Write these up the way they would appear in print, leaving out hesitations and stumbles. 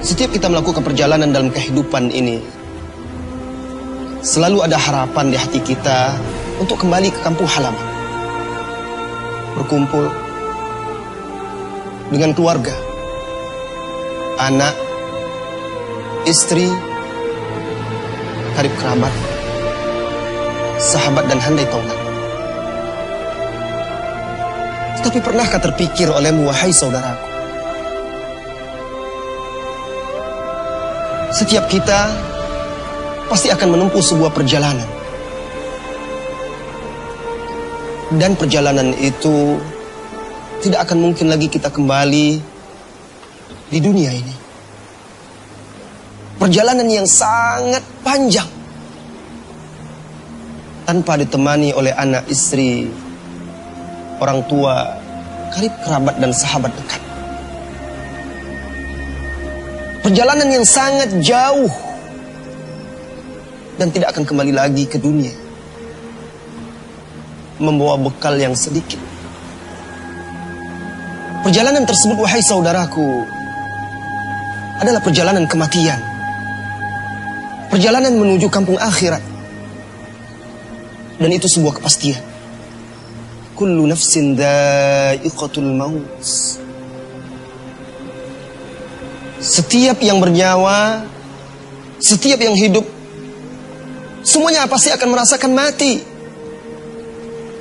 Setiap kita melakukan perjalanan dalam kehidupan ini, selalu ada harapan di hati kita untuk kembali ke kampung halaman. Berkumpul dengan keluarga, anak, istri, karib kerabat, sahabat dan handai tauladan. Tetapi pernahkah terpikir olehmu, wahai saudaraku, setiap kita pasti akan menempuh sebuah perjalanan. Dan perjalanan itu tidak akan mungkin lagi kita kembali di dunia ini. Perjalanan yang sangat panjang, tanpa ditemani oleh anak, istri, orang tua, karib kerabat dan sahabat dekat. Perjalanan yang sangat jauh dan tidak akan kembali lagi ke dunia, membawa bekal yang sedikit. Perjalanan tersebut, wahai saudaraku, adalah perjalanan kematian, perjalanan menuju kampung akhirat. Dan itu sebuah kepastian. Kullu nafsin dha'iqatul maut. Setiap yang bernyawa, setiap yang hidup, semuanya pasti akan merasakan mati.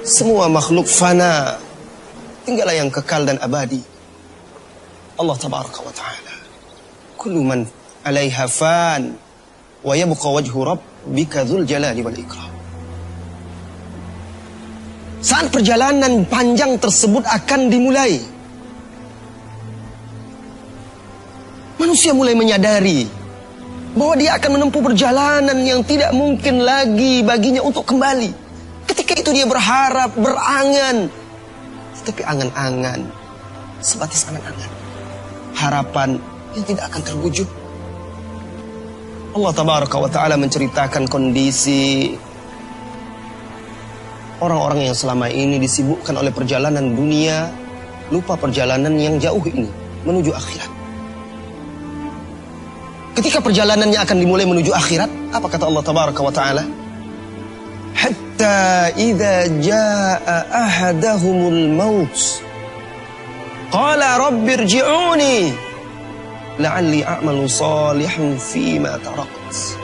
Semua makhluk fana, tinggallah yang kekal dan abadi. Allah tabaraka wa ta'ala, kullu man 'alaiha fan wa yabqa wajhu rabbika dzul jalali wal ikram. Saat perjalanan panjang tersebut akan dimulai, manusia mulai menyadari bahwa dia akan menempuh perjalanan yang tidak mungkin lagi baginya untuk kembali. Ketika itu dia berharap, berangan, tetapi angan-angan sebatas angan-angan, harapan yang tidak akan terwujud. Allah tabaraka wa ta'ala menceritakan kondisi orang-orang yang selama ini disibukkan oleh perjalanan dunia, lupa perjalanan yang jauh ini menuju akhirat. Ketika perjalanannya akan dimulai menuju akhirat, apa kata Allah tabaraka wa ta'ala? Hatta idza jaa ahadahumul maut qala rabbi irji'uni la'alli a'malu salihan fima tarakt.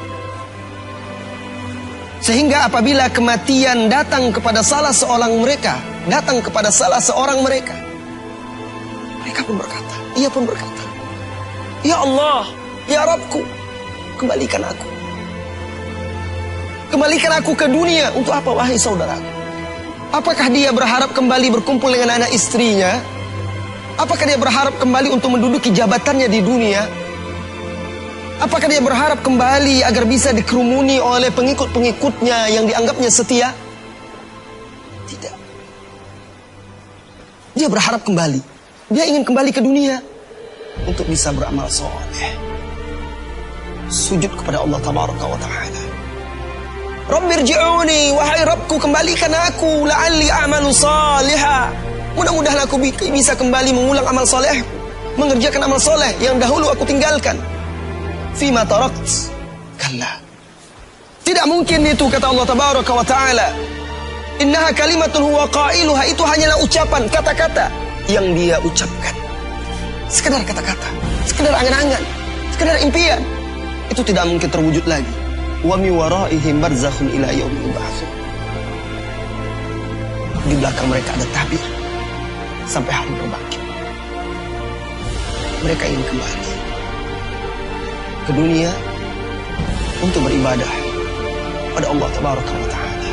Sehingga apabila kematian datang kepada salah seorang mereka, mereka pun berkata, ia pun berkata, ya Allah, ya Rabbku, kembalikan aku. Kembalikan aku ke dunia. Untuk apa, wahai saudaraku? Apakah dia berharap kembali berkumpul dengan anak istrinya? Apakah dia berharap kembali untuk menduduki jabatannya di dunia? Apakah dia berharap kembali agar bisa dikerumuni oleh pengikut-pengikutnya yang dianggapnya setia? Tidak. Dia berharap kembali. Dia ingin kembali ke dunia untuk bisa beramal soleh, sujud kepada Allah tabaraka wa ta'ala. Rabbirji'uni, wahai Rabbku, kembalikan aku, la'alli a'malu salihah. Mudah-mudahan aku bisa kembali mengulang amal soleh, mengerjakan amal soleh yang dahulu aku tinggalkan. Fima tarakt, kalla. Tidak mungkin itu, kata Allah tabaraka wa ta'ala. Innaha kalimatun huwa qailuha, itu hanyalah ucapan, kata-kata yang dia ucapkan. Sekedar kata-kata, sekedar angan-angan, sekedar impian. Itu tidak mungkin terwujud lagi. Wa mi waraihim barzakhun ila yaumil ba'ts. Di belakang mereka ada tabir sampai hari berbangkit. Mereka ingin kembali ke dunia untuk beribadah pada Allah tabaraka wa ta'ala.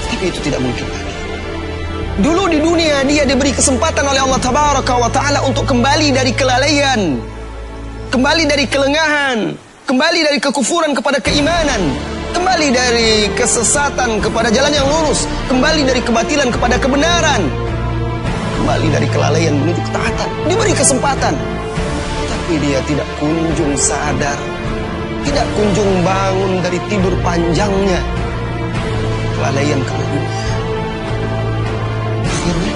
Tapi itu tidak mungkin lagi. Dulu di dunia dia diberi kesempatan oleh Allah tabaraka wa ta'ala untuk kembali dari kelalaian, kembali dari kelengahan, kembali dari kekufuran kepada keimanan, kembali dari kesesatan kepada jalan yang lurus, kembali dari kebatilan kepada kebenaran, kembali dari kelalaian menuju ketaatan. Diberi kesempatan, tapi dia tidak kunjung sadar, tidak kunjung bangun dari tidur panjangnya, kelalaian karena dunia. Akhirnya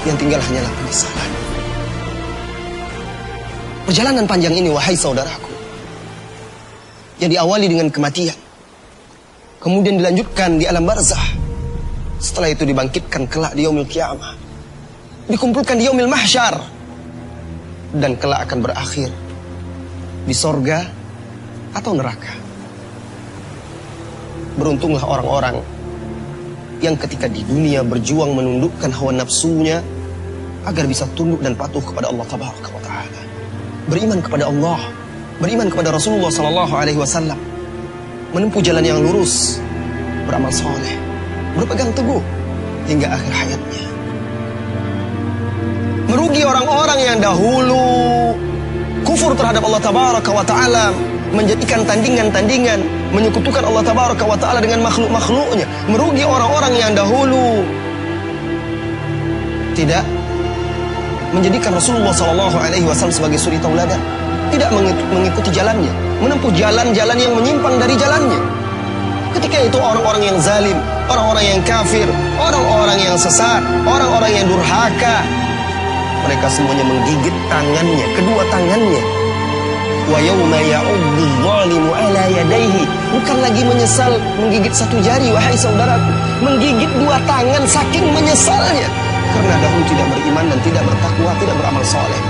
yang tinggal hanyalah penyesalan. Perjalanan panjang ini, wahai saudaraku, yang diawali dengan kematian, kemudian dilanjutkan di alam barzah, setelah itu dibangkitkan kelak di yaumil qiyamah, dikumpulkan di yaumil mahsyar, dan kelak akan berakhir di sorga atau neraka. Beruntunglah orang-orang yang ketika di dunia berjuang menundukkan hawa nafsunya agar bisa tunduk dan patuh kepada Allah Tabaraka wa Ta'ala, beriman kepada Allah, beriman kepada Rasulullah Sallallahu Alaihi Wasallam, menempuh jalan yang lurus, beramal soleh, berpegang teguh hingga akhir hayatnya. Merugi orang-orang yang dahulu kufur terhadap Allah Tabaraka wa Ta'ala, menjadikan tandingan-tandingan, menyekutukan Allah Tabaraka wa Ta'ala dengan makhluk-makhluknya. Merugi orang-orang yang dahulu tidak menjadikan Rasulullah Sallallahu Alaihi Wasallam sebagai suri tauladan, tidak mengikuti jalannya, menempuh jalan-jalan yang menyimpang dari jalannya. Ketika itu orang-orang yang zalim, orang-orang yang kafir, orang-orang yang sesat, orang-orang yang durhaka, mereka semuanya menggigit tangannya, kedua tangannya. Wa yawma ya'uddu dhalimu ala yadayhi, bukan lagi menyesal menggigit satu jari, wahai saudaraku, menggigit dua tangan saking menyesalnya, karena dahulu tidak beriman dan tidak bertakwa, tidak beramal soleh,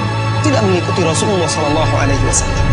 tidak mengikuti Rasulullah Sallallahu Alaihi Wasallam.